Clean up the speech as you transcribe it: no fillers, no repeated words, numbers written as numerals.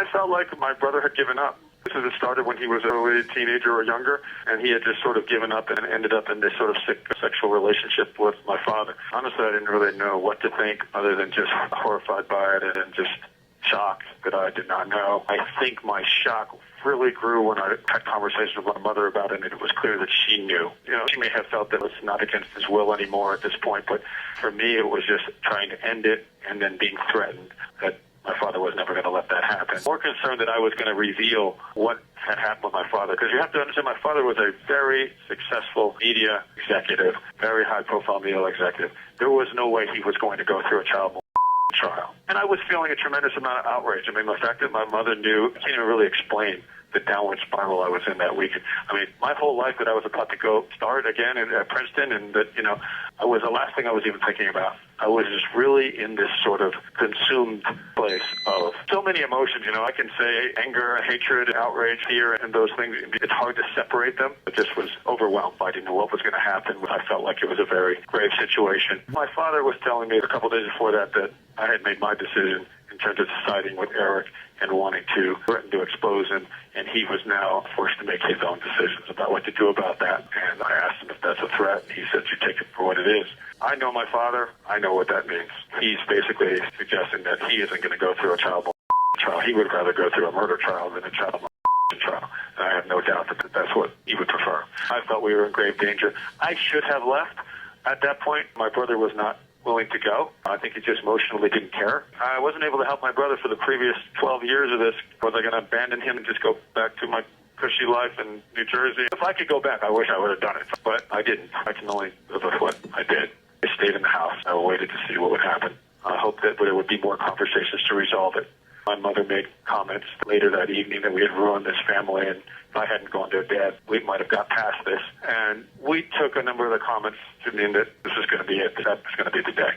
I felt like my brother had given up. This had started when he was an early teenager or younger, and he had just sort of given up and ended up in this sort of sick sexual relationship with my father. Honestly, I didn't really know what to think other than just horrified by it and just shocked that I did not know. I think my shock really grew when I had conversations with my mother about it, and it was clear that she knew. You know, she may have felt that it was not against his will anymore at this point, but for me it was just trying to end it and then being threatened that my father was never going to let that happen. More concerned that I was going to reveal what had happened with my father, because you have to understand my father was a very successful media executive, very high-profile media executive. There was no way he was going to go through a child trial. And I was feeling a tremendous amount of outrage. I mean, the fact that my mother knew, I can't even really explain the downward spiral I was in that week. I mean, my whole life that I was about to go start again at Princeton, and that, you know, I was the last thing I was even thinking about. I was just really in this sort of consumed place of so many emotions. You know, I can say anger, hatred, outrage, fear, and those things. It's hard to separate them. I just was overwhelmed. I didn't know what was going to happen. I felt like it was a very grave situation. My father was telling me a couple days before that I had made my decision in terms of siding with Erik and wanting to threaten to expose him, and he was now forced to make his own decisions about what to do about that. And I asked him if that's a threat, and he said, "You take it for what it is." I know my father. I know what that means. He's basically suggesting that he isn't going to go through a child trial. He would rather go through a murder trial than a child trial. And I have no doubt that that's what he would prefer. I felt we were in grave danger. I should have left at that point. My brother was not willing to go. I think he just emotionally didn't care. I wasn't able to help my brother for the previous 12 years of this. Was I going to abandon him and just go back to my cushy life in New Jersey? If I could go back, I wish I would have done it, but I didn't. I can only live with what I did. I stayed in the house. I waited to see what would happen. I hoped that there would be more conversations to resolve it. My mother made comments later that evening that we had ruined this family, and if I hadn't gone to her dad, we might have got past this. And we took a number of the comments to mean that this is going to be it. That was going to be the day.